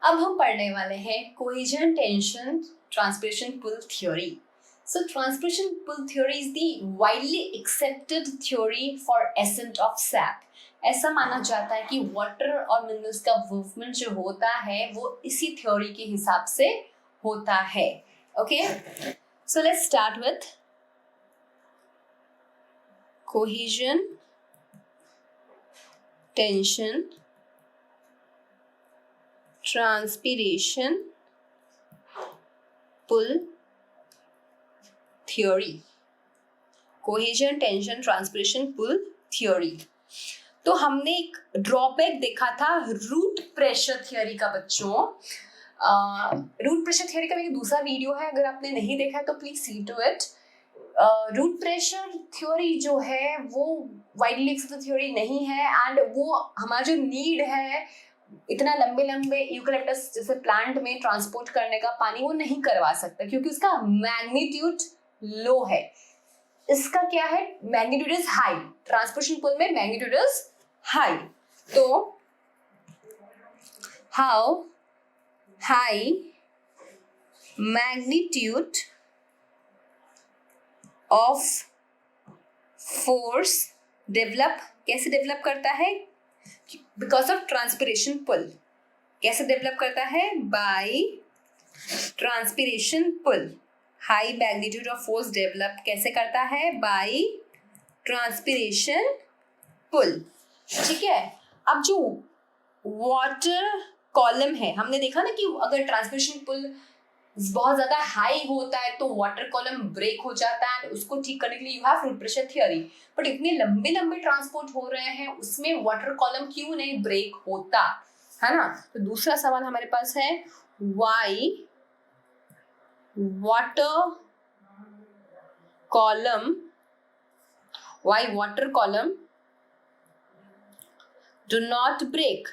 अब हम पढ़ने वाले हैं cohesion tension transpiration pull theory. So transpiration pull theory is the widely accepted theory for ascent of sap. ऐसा माना जाता है कि वाटर और मिनरल्स का मूवमेंट जो होता है वो इसी थ्योरी के हिसाब से होता है. Okay, so let's start with cohesion tension transpiration pull theory. Cohesion tension transpiration pull theory. तो हमने एक ड्रॉबैक देखा था रूट प्रेशर थ्योरी का बच्चों. रूट प्रेशर थ्योरी का एक दूसरा वीडियो है, अगर आपने नहीं देखा है तो please see to it. Root pressure theory जो है वो वाइडली एक्सेप्टेड थ्योरी नहीं है एंड वो हमारा जो नीड है इतना लंबे लंबे यूकलिप्टस जैसे प्लांट में ट्रांसपोर्ट करने का पानी वो नहीं करवा सकता क्योंकि उसका मैग्नीट्यूड लो है. इसका क्या है, मैग्नीट्यूड इज हाई. ट्रांसपोर्टेशन पुल में मैग्नीट्यूड इज हाई. तो how high magnitude of force develop, कैसे डेवलप करता है, बिकॉज ऑफ ट्रांसपिरेशन पुल. कैसे डेवलप करता है, by transpiration pull. High magnitude of force develop कैसे करता है, बाय ट्रांसपिरेशन पुल. ठीक है. अब जो वाटर कॉलम है, हमने देखा ना कि अगर ट्रांसपिरेशन पुल बहुत ज्यादा हाई होता है तो वाटर कॉलम ब्रेक हो जाता है. उसको ठीक करने के लिए you have root pressure theory. But इतने लंबे लंबे ट्रांसपोर्ट हो रहे हैं उसमें वाटर कॉलम क्यों नहीं ब्रेक होता है ना. तो दूसरा सवाल हमारे पास है, why water column do not break.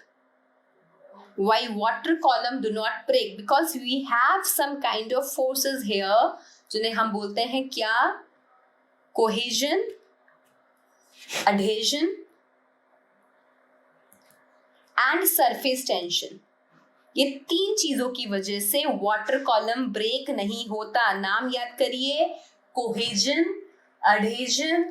Why water column do not break? Because we have some kind of forces here जिन्हें हम बोलते हैं क्या, cohesion, adhesion and surface tension. ये तीन चीजों की वजह से वाटर कॉलम ब्रेक नहीं होता. नाम याद करिए, cohesion, adhesion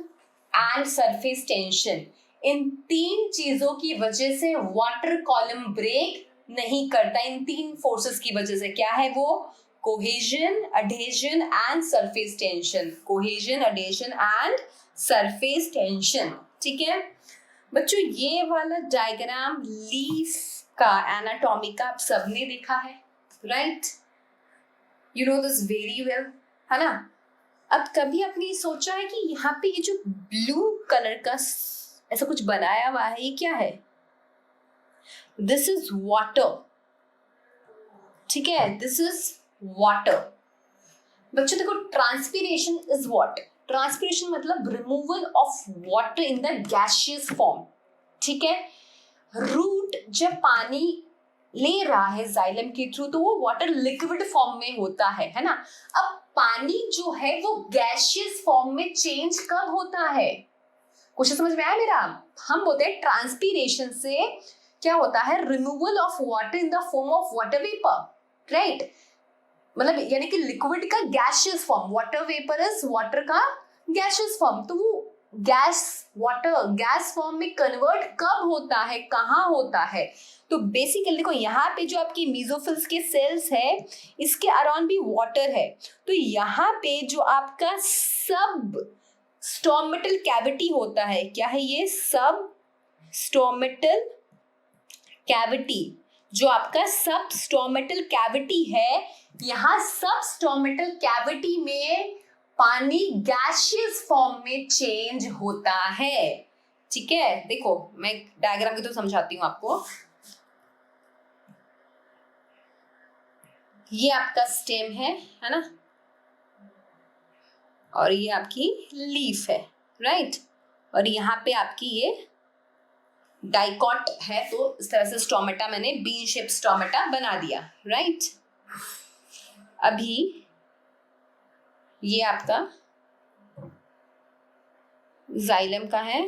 and surface tension. इन तीन चीजों की वजह से वाटर कॉलम ब्रेक नहीं करता. इन तीन फोर्सेस की वजह से. क्या है वो, cohesion, adhesion and surface tension. Cohesion, adhesion and surface tension. ठीक है बच्चों, ये वाला डायग्राम लीफ का एनाटॉमी का आप सबने देखा है, right? You know this very well, है ना. अब कभी आपने सोचा है कि यहाँ पे ये जो ब्लू कलर का ऐसा कुछ बनाया हुआ है, ये क्या है? This is water. ठीक है, दिस इज वाटर. बच्चों देखो, ट्रांसपिरेशन इज व्हाट? ट्रांसपिरेशन मतलब removal of water in the gaseous form. ठीक है. रूट जब पानी ले रहा है जाइलम के थ्रू तो वो वाटर लिक्विड फॉर्म में होता है ना. अब पानी जो है वो गैसियस फॉर्म में चेंज कब होता है? क्वेश्चन समझ में आया मेरा? हम बोलते हैं ट्रांसपिरेशन से क्या होता है, removal of water in the form of water vapour, right? मतलब यानी कि लिक्विड का gaseous form. Water vapour is water का गैसियस फॉर्म. तो वो गैस फॉर्म में कन्वर्ट कब होता है, कहाँ होता है? तो बेसिकली देखो, यहाँ पे जो आपकी मेसोफिल्स के सेल्स है इसके अराउंड भी वाटर है. तो यहाँ पे जो आपका सब स्टोमेटल कैविटी होता है, क्या है ये, सब स्टोमेटल कैविटी. जो आपका सब स्टोमेटल कैविटी है, यहाँ सब स्टोमेटल कैविटी में पानी गैसियस फॉर्म में चेंज होता है. ठीक है, देखो मैं डायग्राम की तो समझाती हूँ आपको. ये आपका स्टेम है ना, और ये आपकी लीफ है, राइट? और यहाँ पे आपकी ये डाइकॉट है. तो इस तरह से स्टोमेटा, मैंने बीन शेप स्टोमेटा बना दिया, राइट? अभी ये आपका जाइलम का है,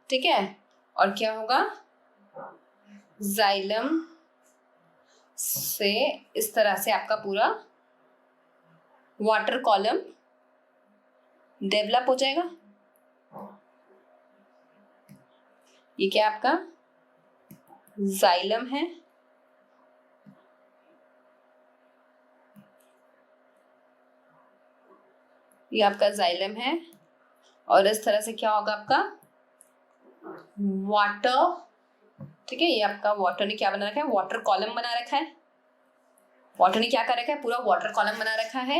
ठीक है. और क्या होगा, जाइलम से इस तरह से आपका पूरा वाटर कॉलम डेवलप हो जाएगा। ये क्या आपका जाइलम है, ये आपका जाइलम है, और इस तरह से क्या होगा आपका वाटर, ठीक है। ये आपका वाटर ने क्या बना रखा है, वाटर कॉलम बना रखा है। वाटर ने क्या कर रखा है, पूरा वाटर कॉलम बना रखा है।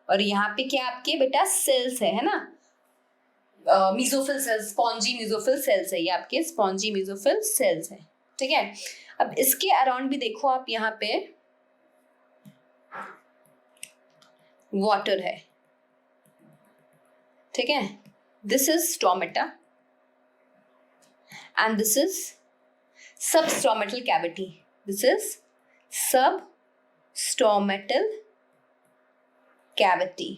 और यहाँ पे क्या आपके बेटा सेल्स है ना, mesophyll cells, spongy mesophyll cells है, ये आपके स्पॉन्जी मीजोफिल सेल्स है, ठीक है। अब इसके अराउंड भी देखो आप, यहाँ पे वाटर है, ठीक है। This is stomata and this is substomatal cavity, this is substomatal cavity,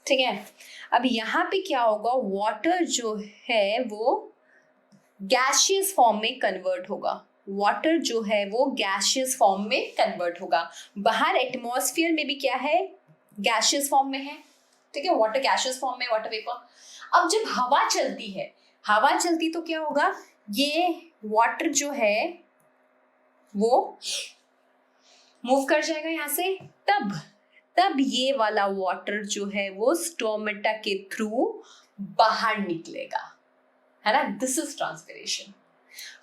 ठीक है। अब यहाँ पे क्या होगा, वाटर जो है वो गैशियस फॉर्म में कन्वर्ट होगा, वाटर जो है वो गैशियस फॉर्म में कन्वर्ट होगा। बाहर एटमॉस्फेयर में भी क्या है, गैशियस फॉर्म में है, ठीक है। वाटर गैशियस फॉर्म में, वाटर वेपर। अब जब हवा चलती है, हवा चलती तो क्या होगा, ये वाटर जो है वो मूव कर जाएगा यहाँ से, तब ये वाला वाटर जो है वो स्टोमेटा के थ्रू बाहर निकलेगा, है ना। This is transpiration.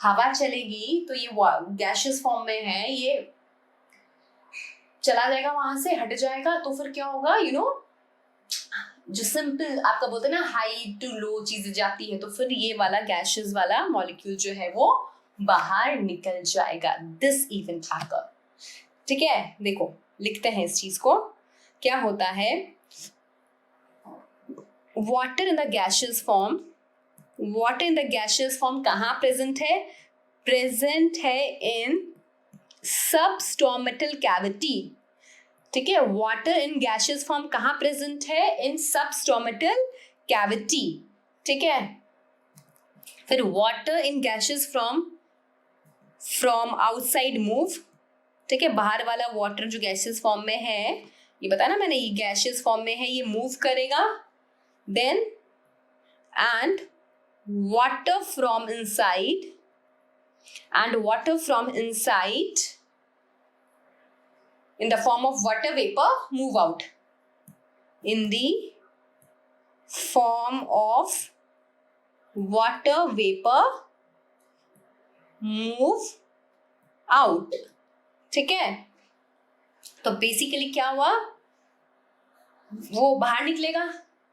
हवा चलेगी तो ये गैशियस फॉर्म में है, ये चला जाएगा, वहां से हट जाएगा, तो फिर क्या होगा, यू नो, जो सिंपल आपका बोलते हैं ना हाई टू लो चीजें जाती है, तो फिर ये वाला गैशियस वाला मॉलिक्यूल जो है वो बाहर निकल जाएगा। दिस इवेंट अकर, ठीक है। देखो लिखते हैं इस चीज को, क्या होता है, water in the gaseous form, water in the gaseous form कहाँ प्रेजेंट है, प्रेजेंट है इन सबस्टोमेटल कैविटी, ठीक है। वाटर इन गैशियस फॉर्म कहाँ प्रेजेंट है, इन सबस्टोमेटल कैविटी, ठीक है। फिर water in gaseous from outside move, ठीक है। बाहर वाला वाटर जो गैशियस फॉर्म में है, ये बताया ना मैंने, ये गैशियस फॉर्म में है, ये मूव करेगा, then and water from inside, and water from inside in the form of water vapor move out, in the form of water vapor move out, ठीक है। तो बेसिकली क्या हुआ, वो बाहर निकलेगा,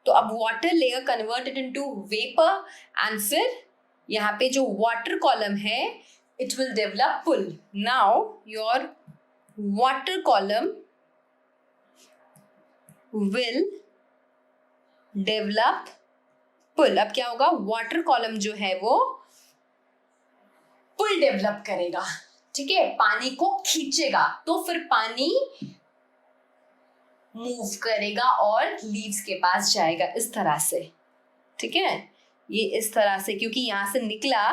तो अब वाटर लेगा कन्वर्टेड इनटू वेपर, एंड फिर यहाँ पे जो वाटर कॉलम है it will develop pull. Now your water column will develop pull। अब क्या होगा, वाटर कॉलम जो है वो पुल डेवलप करेगा, ठीक है, पानी को खींचेगा, तो फिर पानी मूव करेगा और लीव्स के पास जाएगा, इस तरह से, ठीक है। ये इस तरह से, क्योंकि यहाँ से निकला,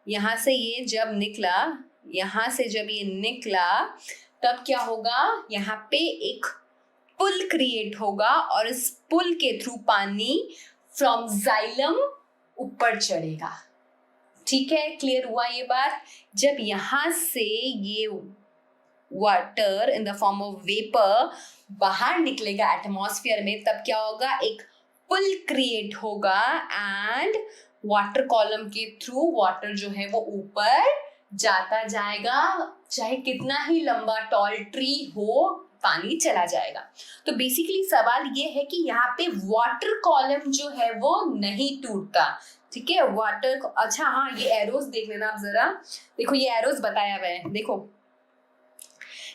यहाँ से ये जब निकला, यहाँ से जब ये निकला, तब क्या होगा, यहाँ पे एक पुल क्रिएट होगा, और इस पुल के थ्रू पानी फ्रॉम जाइलम ऊपर चढ़ेगा, ठीक है। क्लियर हुआ ये बात। जब यहाँ से ये water in the form of vapour बाहर निकलेगा एटमॉस्फेयर में, तब क्या होगा, एक पुल क्रिएट होगा, एंड वाटर कॉलम के थ्रू वाटर जो है वो ऊपर जाता जाएगा, चाहे कितना ही लंबा टॉल ट्री हो, पानी चला जाएगा। तो बेसिकली सवाल ये है कि यहाँ पे वाटर कॉलम जो है वो नहीं टूटता, ठीक है। वाटर, अच्छा हाँ, ये एरोस देख लेना आप जरा, देखो ये एरोस बताया हुआ है, देखो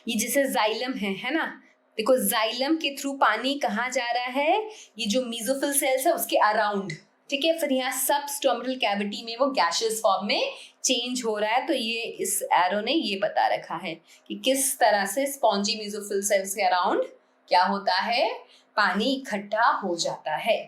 ये जैसे जाइलम है ना, देखो जाइलम के थ्रू पानी कहाँ जा रहा है, ये जो मीजोफिल सेल्स है उसके अराउंड, ठीक है। फिर यहाँ सबस्टोमेटल कैविटी में वो गैशियस फॉर्म में चेंज हो रहा है, तो ये इस एरो ने ये बता रखा है कि किस तरह से स्पॉन्जी मीजोफिल सेल्स के अराउंड क्या होता है, पानी इकट्ठा हो जाता है।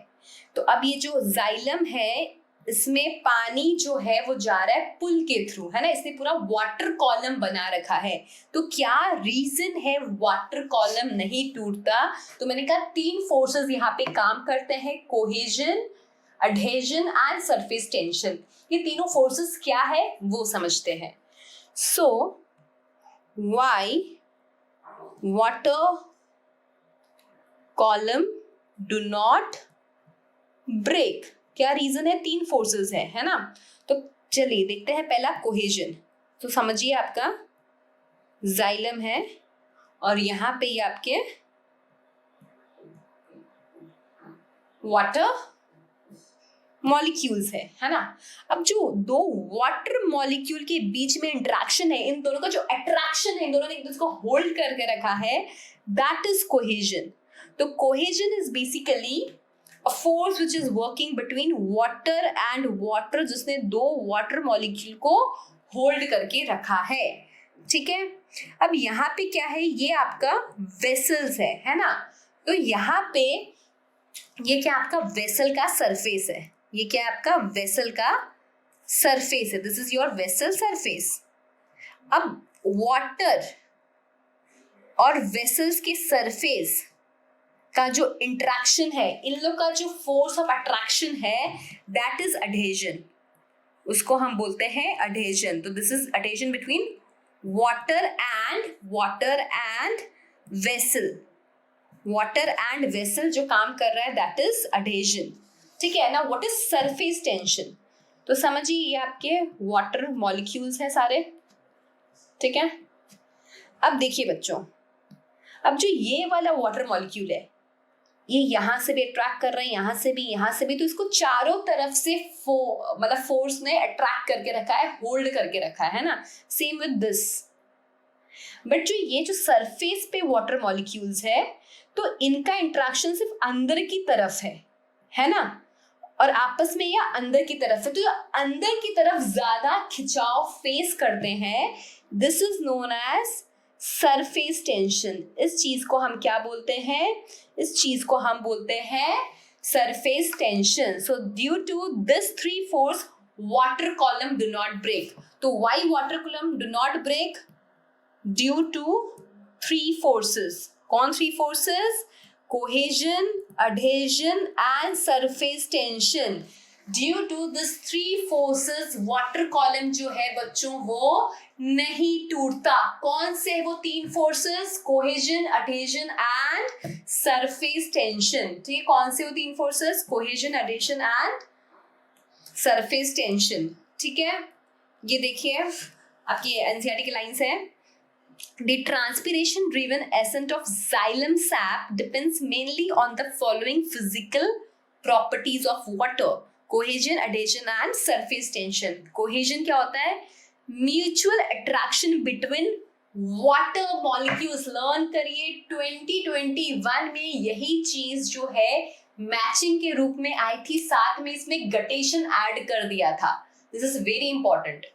तो अब ये जो जाइलम है इसमें पानी जो है वो जा रहा है पुल के थ्रू, है ना, इसने पूरा वाटर कॉलम बना रखा है। तो क्या रीजन है वाटर कॉलम नहीं टूटता? तो मैंने कहा 3 फोर्सेस यहाँ पे काम करते हैं, cohesion, adhesion and surface tension. ये तीनों फोर्सेस क्या है वो समझते हैं। So why water column do not break? क्या रीजन है? 3 फोर्सेस है ना। तो चलिए देखते हैं। पहला कोहेजन, तो समझिए आपका जाइलम है और यहाँ पे ये आपके वाटर मॉलिक्यूल्स है ना। अब जो 2 वाटर मॉलिक्यूल के बीच में इंटरेक्शन है, इन दोनों का जो अट्रैक्शन है, इन दोनों ने एक दूसरे को होल्ड करके रखा है, दैट इज कोहेजन। तो cohesion is basically a force which is working between water and water, जिसने 2 वाटर मॉलिक्यूल को होल्ड करके रखा है। ठीक है, अब यहाँ पे क्या है, ये आपका वेसल्स है ना। तो यहाँ पे ये क्या आपका वेसल का सरफेस है, ये क्या आपका वेसल का सरफेस है, this is your vessel surface. अब वाटर और वेसल्स के सरफेस का जो इंट्रैक्शन है, इन लोग का जो फोर्स ऑफ अट्रैक्शन है, दैट इज अडहेजन, उसको हम बोलते हैं अडहेजन। तो this is adhesion between water and vessel, water and vessel जो काम कर रहा है दैट इज अडहेजन। ठीक है ना। What is surface tension? तो समझिए ये आपके वाटर मॉलिक्यूल्स हैं सारे। ठीक है, अब देखिए बच्चों, अब जो ये वाला वाटर मॉलिक्यूल है, ये यहाँ से भी अट्रैक्ट कर रहे हैं, यहाँ से भी, तो इसको चारों तरफ से मतलब फोर्स ने अट्रैक्ट करके रखा है, होल्ड करके रखा है ना। Same with this. बट जो ये जो सरफेस पे वाटर मॉलिक्यूल्स है, तो इनका इंट्रैक्शन सिर्फ अंदर की तरफ है ना, और आपस में या अंदर की तरफ है। तो अंदर की तरफ ज्यादा खिंचाव फेस करते हैं, this is known as surface tension. इस चीज को हम क्या बोलते हैं? इस चीज को हम बोलते हैं surface tension. So due to this 3 force water column do not break. तो why water column do not break? Due to 3 forces. कौन 3 forces? Cohesion, adhesion and surface tension. Due to this 3 forces water column जो है बच्चों वो नहीं टूटता। कौन से वो 3 forces? Cohesion, adhesion and surface tension. ठीक है, कौन से वो 3 forces? Cohesion, adhesion and surface tension. ठीक है, ये देखिए आपकी एनसीईआरटी की लाइंस है। The transpiration driven ascent of xylem sap depends mainly on the following physical properties of water: cohesion, adhesion and surface tension. Cohesion क्या होता है? Mutual attraction between water molecules. Learn करिए 2021 में यही चीज जो है मैचिंग के रूप में आई थी, साथ में इसमें गटेशन ऐड कर दिया था। This is very important.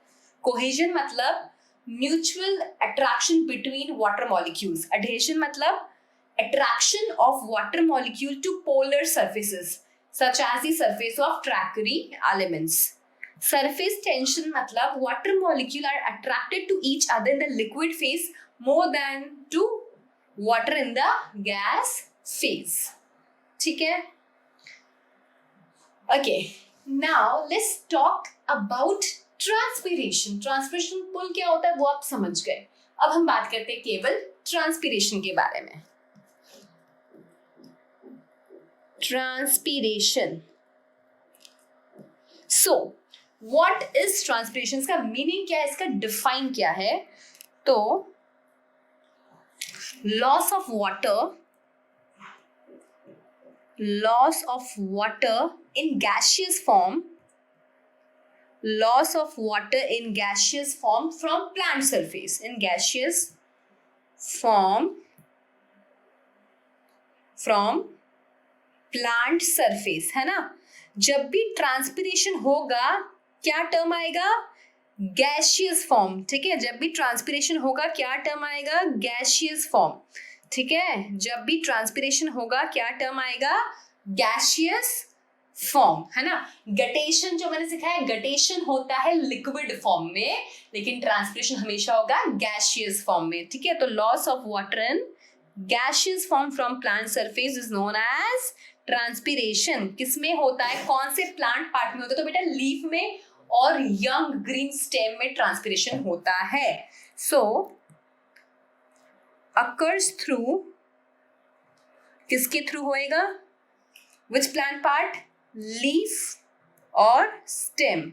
Cohesion मतलब mutual attraction between water molecules. Adhesion मतलब attraction of water molecule to polar surfaces such as the surface of tracheary elements. Surface tension मतलब water molecule are attracted to each other in the liquid phase more than to water in the gas phase. ठीक है, okay, now let's talk about transpiration. Transpiration pull क्या होता है वो आप समझ गए। अब हम बात करते हैं केवल ट्रांसपीरेशन के बारे में। Transpiration, so what is transpiration? इसका मीनिंग क्या है, इसका डिफाइन क्या है? तो loss of water in gaseous form, loss of water in gaseous form from plant surface, in gaseous form from plant surface, है ना। जब भी ट्रांसपीरेशन होगा क्या टर्म आएगा? Gaseous form. ठीक है, जब भी ट्रांसपीरेशन होगा क्या टर्म आएगा? Gaseous form. ठीक है, जब भी ट्रांसपीरेशन होगा क्या टर्म आएगा? गैसियस फॉर्म, है ना। गटेशन जो मैंने सिखाया, गटेशन होता है लिक्विड फॉर्म में, लेकिन ट्रांसपिरेशन हमेशा होगा गैसियस फॉर्म में, ठीक है। तो loss of water in gaseous form from plant surface is known as transpiration. किसमें होता है, कौन से प्लांट पार्ट में होता है, तो बेटा लीफ में और यंग ग्रीन स्टेम में ट्रांसपिरेशन होता है। सो अकर्स थ्रू, किसके थ्रू होएगा, विच प्लांट पार्ट, लीफ और स्टेम।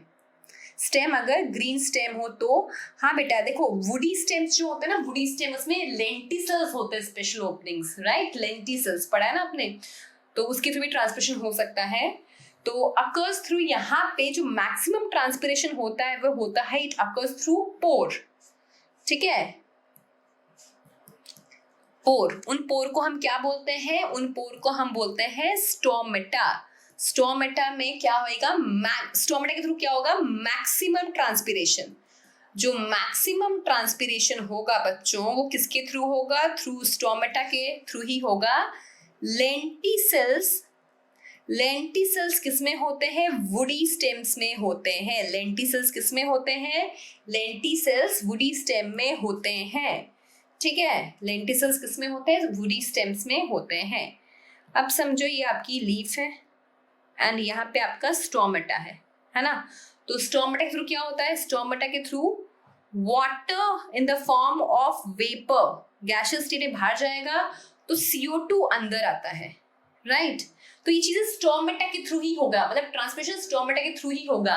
स्टेम अगर ग्रीन स्टेम हो तो, हाँ बेटा देखो वुडी स्टेम्स जो होते हैं ना, वुडी स्टेम उसमें लेंटिसल्स होते हैं, स्पेशल ओपनिंग्स, राइट, लेंटिसल्स पढ़ा है ना आपने, तो उसके थ्रू भी ट्रांसपिरेशन हो सकता है। तो अकर्स थ्रू, यहाँ पे जो मैक्सिमम ट्रांसपिरेशन होता है वो होता है, इट अकर्स थ्रू पोर, ठीक है। पोर, उन पोर को हम क्या बोलते हैं, उन पोर को हम बोलते हैं स्टोमेटा। स्टोमेटा में क्या होएगा, स्टोमेटा के थ्रू क्या होगा, मैक्सिमम ट्रांसपिरेशन। जो मैक्सिमम ट्रांसपिरेशन होगा बच्चों, वो किसके थ्रू होगा, थ्रू स्टोमेटा के थ्रू ही होगा। लेंटिसल्स, लेंटिसल्स किसमें होते हैं, वुडी स्टेम्स में होते हैं। लेंटिसल्स किसमें होते हैं, लेंटिसल्स वुडी स्टेम में होते हैं, ठीक है। लेंटिसल्स किसमें होते हैं, वुडी स्टेम्स में होते हैं। अब समझो ये आपकी लीफ है एंड यहाँ पे आपका स्टोमेटा है ना। तो स्टोमेटा के थ्रू क्या होता है, स्टोमेटा के through water in the form of vapour, gaseous state में बाहर जाएगा तो CO2 अंदर आता है, राइट। तो ये चीजें स्टोमेटा के थ्रू ही होगा, मतलब ट्रांसमिशन स्टोमेटा के थ्रू ही होगा।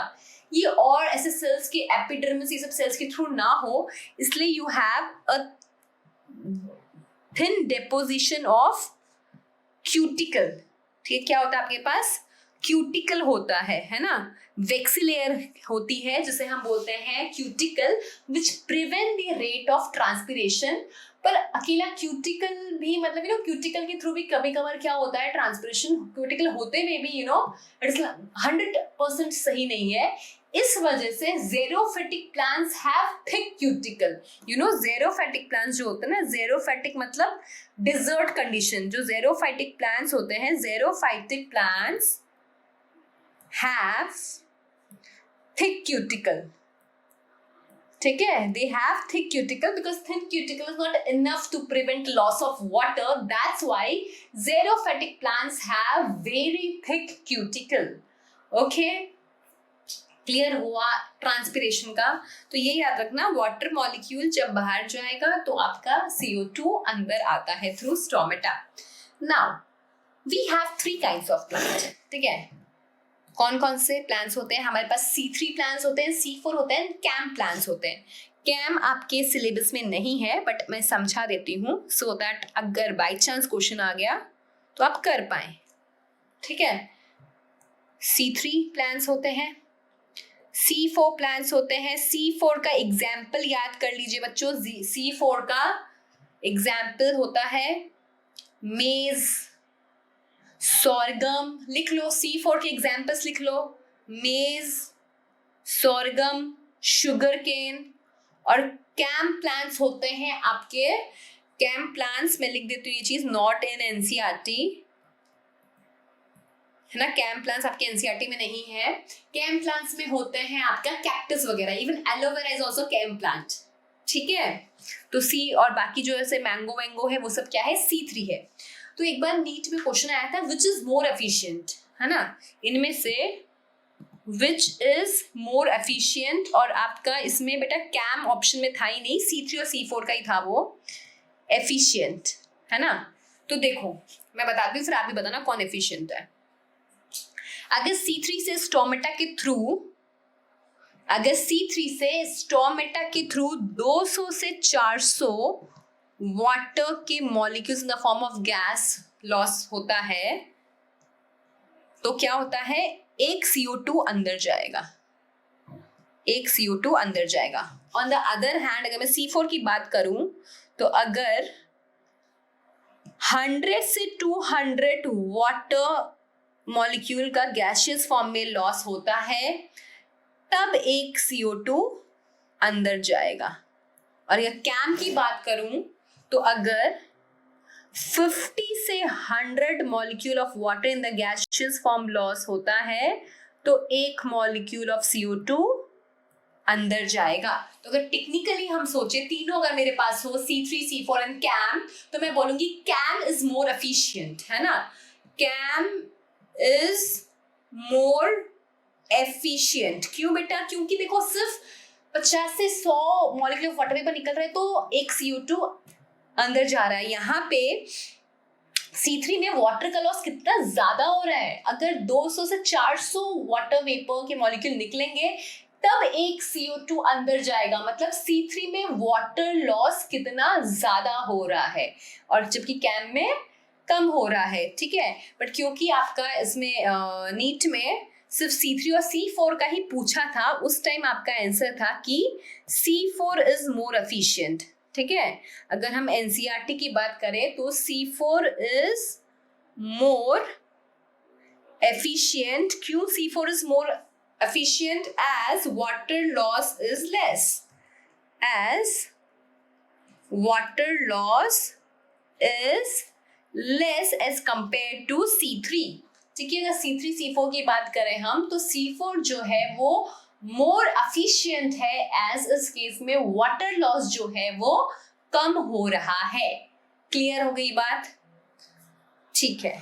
ये और ऐसे सेल्स के एपिडर्मिस, ये सब सेल्स के थ्रू ना हो, इसलिए you have a thin deposition of cuticle, ठीक है। क्या होता है आपके पास, क्यूटिकल होता है ना। वेक्सिलेयर होती है जिसे हम बोलते हैं cuticle, which prevent the rate of transpiration. पर अकेला क्यूटिकल भी, मतलब क्यूटिकल के थ्रू भी कभी कभार क्या होता है, ट्रांसपिरेशन क्यूटिकल होते हुए भी इट इज 100% सही नहीं है। इस वजह से xerophytic plants have thick cuticle. Xerophytic plants जो होते हैं ना, ज़ेरोफाइटिक मतलब डिजर्ट कंडीशन, जो ज़ेरोफाइटिक प्लांट्स होते हैं, xerophytic plants have thick cuticle, ठीक है। They have thick cuticle because thin cuticle is not enough to prevent loss of water, that's why xerophytic plants have very thick cuticle. Okay, clear हुआ transpiration का। तो ये याद रखना, water molecule जब बाहर जाएगा तो आपका CO2 अंदर आता है through stomata. Now we have 3 kinds of plant, ठीक है। कौन कौन से प्लांट्स होते हैं हमारे पास, C3 प्लांट्स होते हैं, C4 होते हैं, कैम प्लांट्स होते हैं। कैम आपके सिलेबस में नहीं है बट मैं समझा देती हूँ सो दैट अगर बाई चांस क्वेश्चन आ गया तो आप कर पाए, ठीक है। C3 प्लांट्स होते हैं, C4 प्लांट्स होते हैं। C4 का एग्जाम्पल याद कर लीजिए बच्चों, C4 का एग्जाम्पल होता है मेज, सोरगम, लिख लो C4 के एग्जाम्पल्स लिख लो, मेज, सोरगम, शुगर केन। और कैम प्लांट्स होते हैं आपके, कैम प्लांट्स में लिख देती हूँ ये चीज, नॉट इन NCERT, है ना। कैम प्लांट्स आपके NCERT में नहीं है। कैम प्लांट्स में होते हैं आपका कैक्टस वगैरह, even aloe vera is also CAM plant, ठीक है। तो C और बाकी जो ऐसे मैंगो वैंगो है वो सब क्या है, C3 है। तो एक बार नीट में क्वेश्चन आया था विच इज मोर एफिशिएंट, है ना, इनमें से विच इज मोर एफिशिएंट, और आपका इसमें बेटा कैम ऑप्शन में था ही नहीं, C3 और C4 का ही था वो एफिशिएंट, है ना। तो देखो मैं बताती हूँ फिर आप भी बताना कौन एफिशिएंट है। अगर C3 से स्टोमेटा के थ्रू, अगर C3 से स्टोमेटा के थ्रू 200 से 400 वाटर के molecules in the form of gas laws होता है, तो क्या होता है, एक CO2 अंदर जाएगा, एक CO2 अंदर जाएगा। ऑन द अदर हैंड अगर मैं C4 की बात करूं तो अगर 100 से 200 वाटर मॉलिक्यूल का गैसियस फॉर्म में लॉस होता है तब एक CO2 अंदर जाएगा। और अगर कैम की बात करूं तो अगर 50 से 100 molecule of water in the gaseous form loss होता है तो 1 मॉलिक्यूल ऑफ CO2 अंदर जाएगा। तो अगर टेक्निकली हम सोचे तीनों अगर मेरे पास हो C3, C4 एंड CAM, तो मैं बोलूंगी CAM इज मोर एफिशिएंट, है ना। CAM is more efficient. क्यों बेटा? क्योंकि देखो सिर्फ 50 से 100 मॉलिक्यूल ऑफ वाटर वेपर निकल रहे हैं तो 1 CO2 अंदर जा रहा है। यहाँ पे C3 में वाटर का लॉस कितना ज्यादा हो रहा है। अगर 200 से 400 वाटर वेपर के मॉलिक्यूल निकलेंगे तब 1 CO2 अंदर जाएगा, मतलब C3 में वाटर लॉस कितना ज्यादा हो रहा है और जबकि कैम में कम हो रहा है, ठीक है। बट क्योंकि आपका इसमें नीट में सिर्फ C3 और C4 का ही पूछा था, उस टाइम आपका आंसर था कि C4 इज मोर एफिशिएंट, ठीक है। अगर हम NCERT की बात करें तो C4 इज मोर एफिशिएंट। क्यों C4 is more efficient? As water loss is less. As water loss is less as compared to C3, ठीक है। अगर C3 C4 की बात करें हम तो C4 जो है वो more efficient है, as इस केस में water loss जो है वो कम हो रहा है। क्लियर हो गई बात? ठीक है।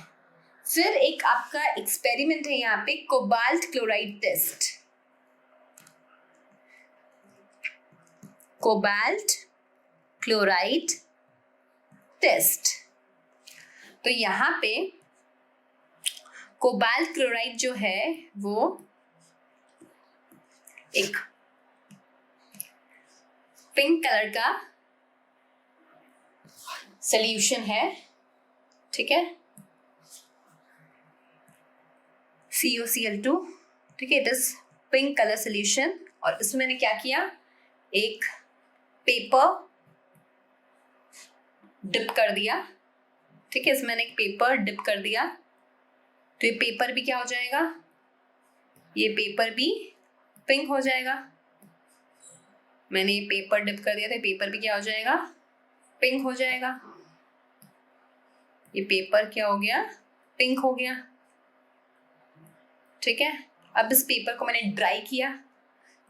फिर एक आपका एक्सपेरिमेंट है यहाँ पे, cobalt chloride test. Cobalt chloride test. तो यहाँ पे कोबाल्ट क्लोराइड जो है वो एक पिंक कलर का सॉल्यूशन है, ठीक है, COCl2, ठीक है। It is pink colour solution. और इसमें मैंने क्या किया, एक पेपर डिप कर दिया, ठीक है। इसमें मैंने एक पेपर डिप कर दिया तो ये पेपर भी क्या हो जाएगा, ये पेपर भी पिंक हो जाएगा। मैंने ये पेपर डिप कर दिया तो पेपर भी क्या हो जाएगा, पिंक हो जाएगा। ये पेपर क्या हो गया, पिंक हो गया, ठीक है। अब इस पेपर को मैंने ड्राई किया।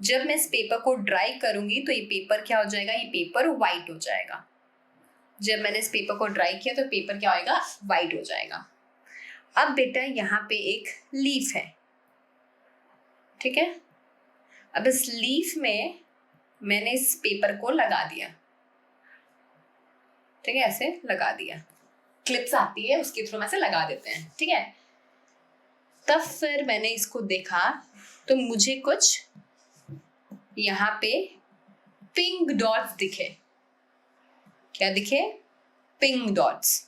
जब मैं इस पेपर को ड्राई करूंगी तो ये पेपर क्या हो जाएगा, ये पेपर व्हाइट हो जाएगा। जब मैंने इस पेपर को ड्राई किया तो पेपर क्या होएगा, व्हाइट हो जाएगा। अब बेटा यहाँ पे एक लीफ है, ठीक है। अब इस लीफ में मैंने इस पेपर को लगा दिया, ठीक है, ऐसे लगा दिया। क्लिप्स आती है उसके थ्रू में से लगा देते हैं, ठीक है। तब फिर मैंने इसको देखा तो मुझे कुछ यहाँ पे पिंक डॉट्स दिखे। क्या दिखे, पिंक डॉट्स।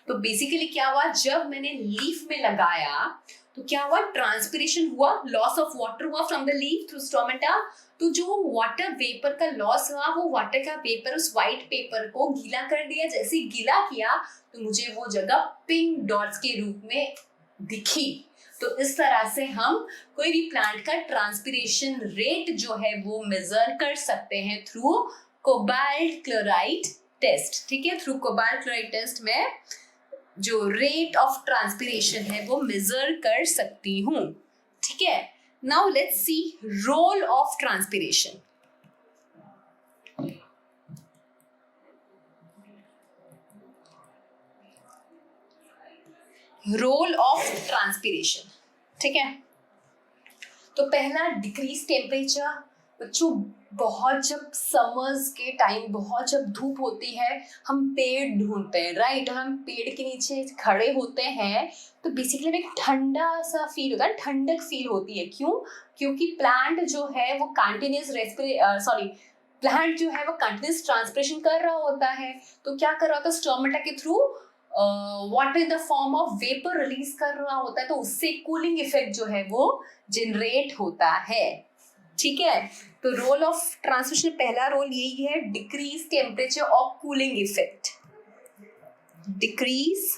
तो बेसिकली क्या हुआ, जब मैंने लीफ में लगाया तो क्या हुआ, ट्रांसपिरेशन हुआ, लॉस ऑफ वाटर हुआ from the leaf through stomata. तो जो वाटर वेपर का लॉस हुआ वो वाटर का वेपर उस व्हाइट पेपर को गीला कर दिया। जैसे गीला किया तो मुझे वो जगह पिंक डॉट्स के रूप में दिखी। तो इस तरह से हम कोई भी प्लांट का ट्रांसपिरेशन रेट जो है वो मेजर कर सकते हैं थ्रू कोबाल्ट क्लोराइड टेस्ट, ठीक है। थ्रू कोबाल्ट क्लोराइड टेस्ट में जो रेट ऑफ ट्रांसपिरेशन है वो मेजर कर सकती हूँ, ठीक है। Now let's see role of transpiration. Role of transpiration, ठीक है। तो पहला डिक्रीज टेम्परेचर। बच्चों बहुत जब समर्स के टाइम बहुत जब धूप होती है हम पेड़ ढूंढते हैं, राइट। और हम पेड़ के नीचे खड़े होते हैं तो बेसिकली हमें एक ठंडा सा फील होता है, ठंडक फील होती है। क्यों? क्योंकि प्लांट जो है वो कंटिन्यूस प्लांट जो है वो कंटिन्यूस ट्रांसपिरेशन कर रहा होता है। तो क्या कर रहा होता है, स्टोमेटा के through water in the form of vapour release कर रहा होता है। तो उससे कूलिंग इफेक्ट जो है वो जनरेट होता है, ठीक है। तो रोल ऑफ ट्रांसपिरेशन पहला रोल यही है, डिक्रीज टेम्परेचर और कूलिंग इफेक्ट। डिक्रीज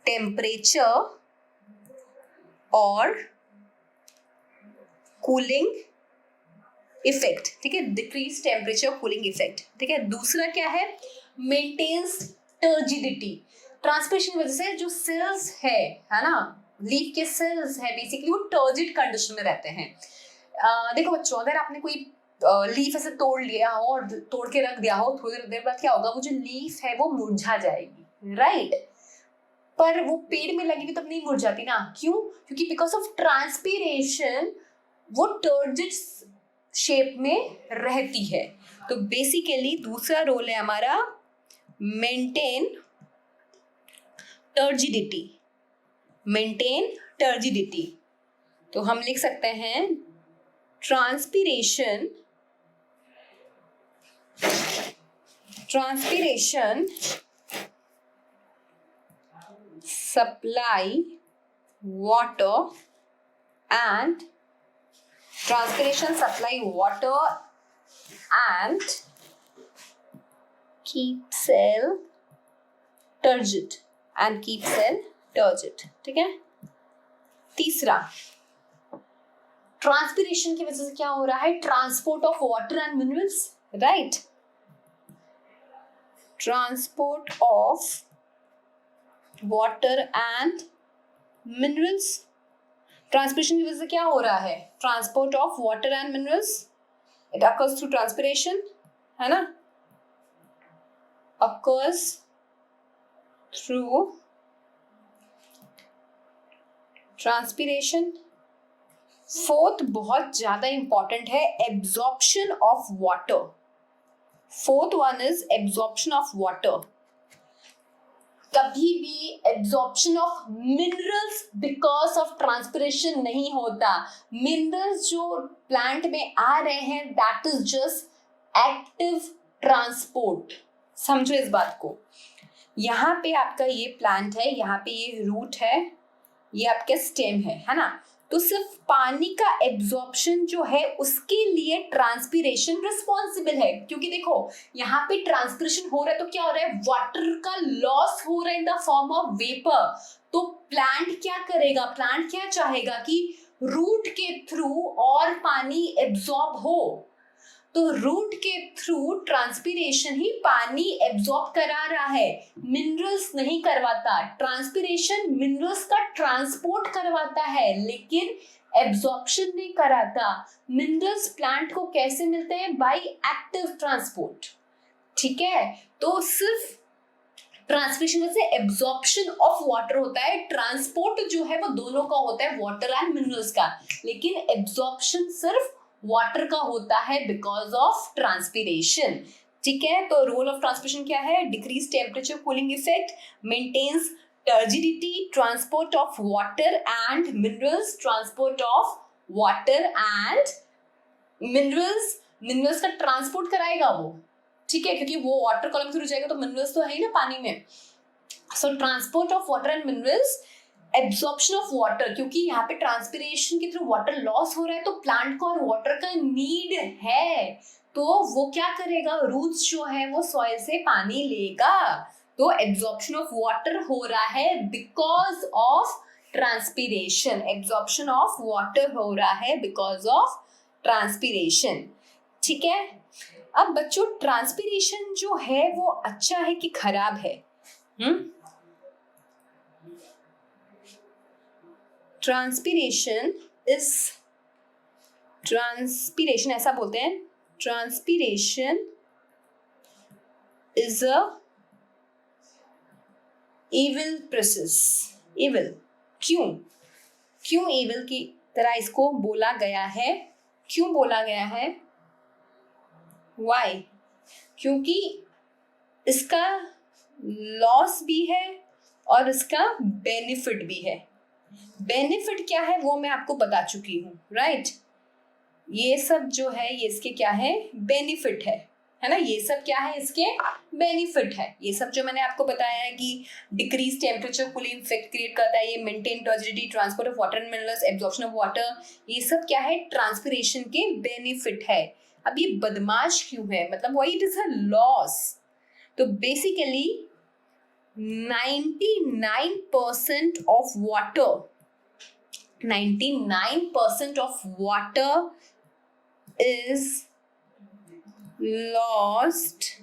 टेम्परेचर और कूलिंग इफेक्ट, ठीक है। डिक्रीज टेम्परेचर कूलिंग इफेक्ट, ठीक है। दूसरा क्या है, मेंटेन्स टर्जिडिटी, ट्रांसपिरेशन की वजह से जो सेल्स है ना, लीफ के सेल्स है बेसिकली, वो टर्जिड कंडीशन में रहते हैं। देखो बच्चों, अगर आपने कोई लीफ ऐसे तोड़ लिया हो और तोड़ के रख दिया हो, थोड़ी देर बाद क्या होगा, वो जो लीफ है वो मुरझा जाएगी, राइट। पर वो पेड़ में लगी हुई तब नहीं मुरझाती ना, क्यों? क्योंकि बिकॉज ऑफ ट्रांसपीरेशन वो टर्जिड शेप में रहती है। तो बेसिकली दूसरा रोल है हमारा मेंटेन टर्जिडिटी, मेंटेन टर्जिडिटी। तो हम लिख सकते हैं transpiration supply water and keep cell turgid ठीक है। तीसरा, ट्रांसपीरेशन की वजह से क्या हो रहा है, transport of water and minerals, right. Transport of water and minerals, transpiration की वजह से क्या हो रहा है, transport of water and minerals, it occurs through transpiration, है ना, अकर्स थ्रू ट्रांसपिरेशन। फोर्थ बहुत ज्यादा इंपॉर्टेंट है, absorption of water. Fourth one is absorption of water. कभी भी absorption of minerals because of transpiration नहीं होता। मिनरल्स जो प्लांट में आ रहे हैं that is just active transport, समझो इस बात को। यहाँ पे आपका ये प्लांट है, यहाँ पे ये रूट है, ये आपका स्टेम है ना, तो सिर्फ पानी का एब्जॉर्प्शन जो है उसके लिए ट्रांसपीरेशन रिस्पॉन्सिबल है। क्योंकि देखो यहाँ पे ट्रांसपीरेशन हो रहा है तो क्या हो रहा है, वाटर का लॉस हो रहा है in the form of vapour. तो प्लांट क्या करेगा, प्लांट क्या चाहेगा कि रूट के थ्रू और पानी एब्जॉर्ब हो। तो रूट के थ्रू ट्रांसपीरेशन ही पानी एब्जॉर्ब करा रहा है, मिनरल्स नहीं करवाता। ट्रांसपीरेशन मिनरल्स का ट्रांसपोर्ट करवाता है लेकिन एब्जॉर्प्शन नहीं कराता। मिनरल्स प्लांट को कैसे मिलते हैं, बाय एक्टिव ट्रांसपोर्ट, ठीक है। तो सिर्फ ट्रांसपीरेशन से एब्जॉर्प्शन ऑफ वाटर होता है, ट्रांसपोर्ट जो है वो दोनों का होता है, वाटर एंड मिनरल्स का, लेकिन एब्जॉर्प्शन सिर्फ वाटर का होता है बिकॉज ऑफ ट्रांसपीरेशन, ठीक है। तो रोल ऑफ ट्रांसपीरेशन क्या है, decrease temperature cooling effect, maintains turgidity, transport of water and minerals, transport of water and minerals का ट्रांसपोर्ट कराएगा वो, ठीक है, क्योंकि वो वाटर कॉलम थ्रू जाएगा तो मिनरल्स तो है ही ना पानी में। सो transport of water and minerals, absorption of water, क्योंकि यहाँ पे ट्रांसपीरेशन के थ्रू वाटर लॉस हो रहा है तो प्लांट को और वाटर का नीड है, तो वो क्या करेगा, रूट्स जो है वो सॉइल से पानी लेगा। तो एब्जॉर्प्शन ऑफ वाटर हो रहा है because of transpiration, absorption of water हो रहा है बिकॉज ऑफ ट्रांसपीरेशन, ठीक है। अब बच्चों ट्रांसपीरेशन जो है वो अच्छा है कि खराब है? ट्रांसपीरेशन ऐसा बोलते हैं, transpiration is a evil process. Evil क्यों इविल की तरह इसको बोला गया है, क्यों बोला गया है, वाई? क्योंकि इसका लॉस भी है और इसका बेनिफिट भी है। बेनिफिट क्या है वो मैं आपको बता चुकी हूँ, राइट। ये सब जो है ये इसके क्या है, बेनिफिट है ना, ये सब क्या है, इसके बेनिफिट है। ये सब जो मैंने आपको बताया है कि decrease temperature cooling effect create करता है, ये maintain turgidity, transport of water and minerals, absorption of water, ये सब क्या है, ट्रांसपीरेशन के बेनिफिट है। अब ये बदमाश क्यों है, मतलब why it is a loss? तो basically 99% of water, 99% of water is lost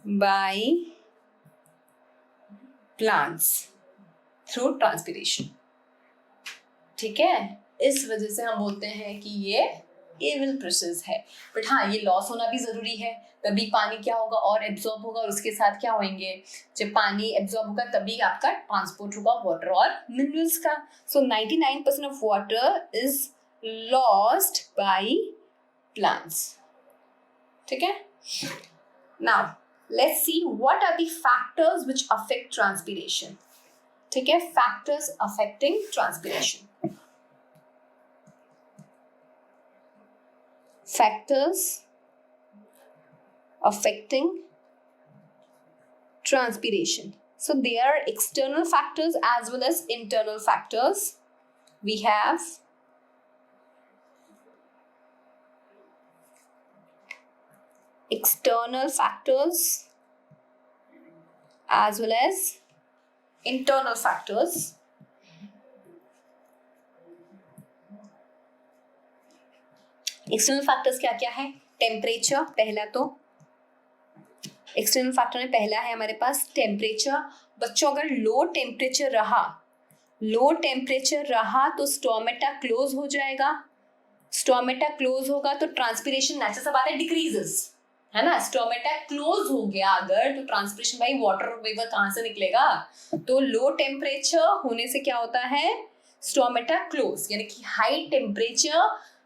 by plants through transpiration. ठीक है, इस वजह से हम बोलते हैं कि ये एविल प्रोसेस है. बट हाँ, ये लॉस होना भी जरूरी है, तभी पानी क्या होगा और एब्जॉर्ब होगा, और उसके साथ क्या होंगे, जब पानी एब्जॉर्ब होगा तभी आपका ट्रांसपोर्ट होगा वाटर और मिनरल्स का. So 99% of water is lost by plants. ठीक है. Now let's see what are the factors which affect transpiration. ठीक है, factors affecting transpiration. Factors affecting transpiration. So there are external factors as well as internal factors. We have external factors as well as internal factors. External factors क्या क्या है? Temperature. पहला तो external factor में पहला है हमारे पास टेम्परेचर. बच्चों, अगर लो टेम्परेचर रहा तो स्टोमेटा क्लोज हो जाएगा. स्टोमेटा क्लोज होगा तो ट्रांसपिरेशन नेचुरल सा बात है डिक्रीजेस, है ना. स्टोमेटा क्लोज हो गया अगर तो ट्रांसपिरेशन, भाई वाटर वेपर कहाँ से निकलेगा? तो लो टेम्परेचर होने से क्या होता है? स्टोमेटा क्लोज, यानी कि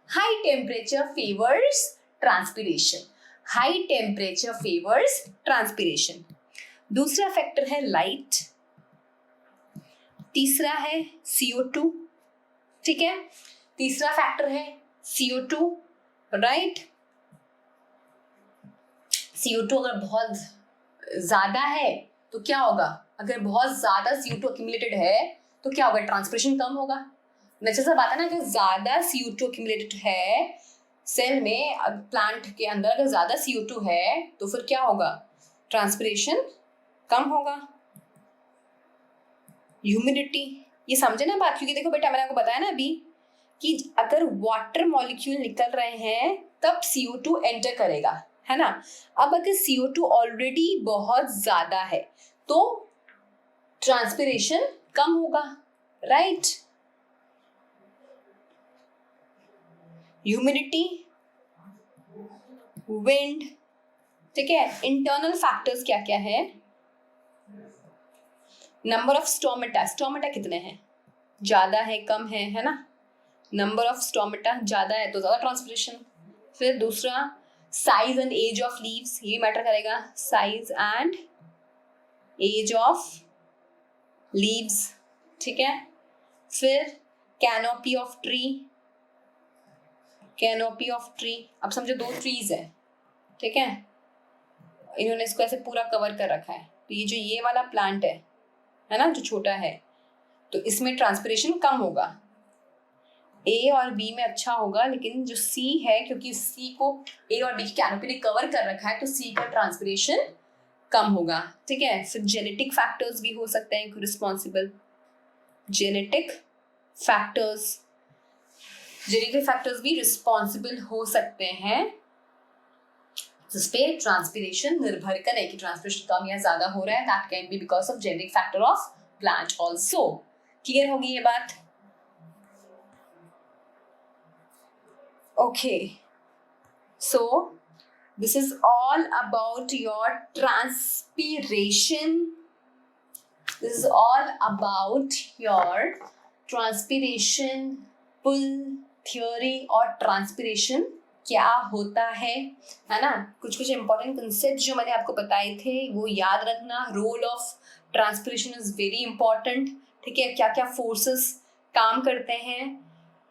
high temperature favours transpiration. High temperature favours transpiration. दूसरा फैक्टर है लाइट. तीसरा है CO2. ठीक है, तीसरा फैक्टर है CO2, राइट. CO2 अगर बहुत ज्यादा है तो क्या होगा? अगर बहुत ज्यादा CO2 एक्यूमुलेटेड है तो क्या होगा? ट्रांसपिरेशन कम होगा. नेचुरल सा बात है ना, अगर ज्यादा CO2 एक्यूमुलेटेड है सेल में, प्लांट के अंदर अगर ज्यादा CO2 है तो फिर क्या होगा? ट्रांसपिरेशन कम होगा. ह्यूमिडिटी, ये समझे ना बात, क्योंकि देखो बेटा मैंने आपको बताया ना अभी कि अगर वाटर मॉलिक्यूल निकल रहे हैं तब CO2 एंटर करेगा, है ना. अब अगर CO2 ऑलरेडी बहुत ज्यादा है तो ट्रांसपिरेशन कम होगा, राइट. Humidity, wind. ठीक है. इंटरनल फैक्टर्स क्या क्या है? Number of stomata. स्टोमेटा कितने हैं? ज्यादा है कम है ना. नंबर ऑफ स्टोमेटा ज्यादा है तो ज्यादा ट्रांसपिरेशन. फिर दूसरा size and age of leaves, ये मैटर करेगा. Size and age of leaves. ठीक है. फिर canopy of tree. Canopy of tree, अब समझो 2 ट्रीज है. ठीक है, इन्होंने इसको ऐसे पूरा कवर कर रखा है. तो ये वाला प्लांट है ना, जो छोटा है, तो इसमें ट्रांसपिरेशन कम होगा. ए और बी में अच्छा होगा, लेकिन जो सी है, क्योंकि सी को ए और बी की कैनोपी ने कवर कर रखा है तो सी का ट्रांसपिरेशन कम होगा. ठीक है. फिर जेनेटिक फैक्टर्स भी हो सकते हैं रिस्पॉन्सिबल. जेनेटिक फैक्टर्स भी रिस्पॉन्सिबल हो सकते हैं जिसपे ट्रांसपिरेशन निर्भर करे कि ट्रांसपिरेशन कम या ज्यादा हो रहा है. That can be because of genetic factor of plant also. Clear होगी ये बात? Okay, so this is all about your transpiration. This is all about your transpiration pull theory और ट्रांसपिरेशन क्या होता है ना. कुछ इंपॉर्टेंट कंसेप्ट जो मैंने आपको बताए थे वो याद रखना. Role of transpiration is very important. ठीक है, क्या क्या फोर्सेस काम करते हैं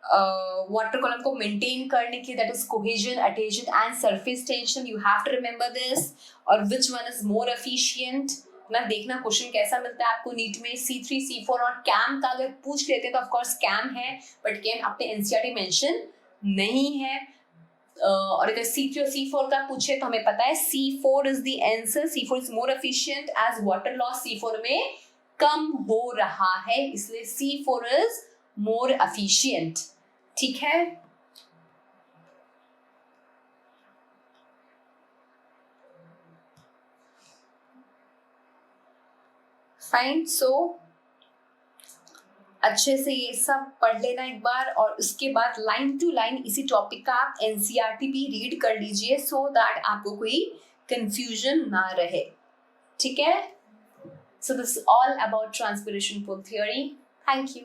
वाटर कॉलम को मेंटेन करने की, that is cohesion, adhesion and surface tension. You have to remember this. और which one is more efficient ना. देखना क्वेश्चन कैसा मिलता है आपको नीट में. C3, C4 और कैम का अगर पूछ लेते हैं तो ऑफकोर्स कैम है, बट कैम अपने एनसीईआरटी मेंशन नहीं है. और अगर C3 और C4 का पूछे तो हमें पता है C4 is the answer. C4 is more efficient as water loss C4 में कम हो रहा है, इसलिए C4 इज मोर एफिशिएंट. ठीक है. फाइन. सो अच्छे से ये सब पढ़ लेना एक बार, और उसके बाद लाइन टू लाइन इसी टॉपिक का आप एनसीईआरटी भी रीड कर लीजिए, सो दैट आपको कोई कंफ्यूजन ना रहे. ठीक है. So this all about transpiration pull theory. Thank you.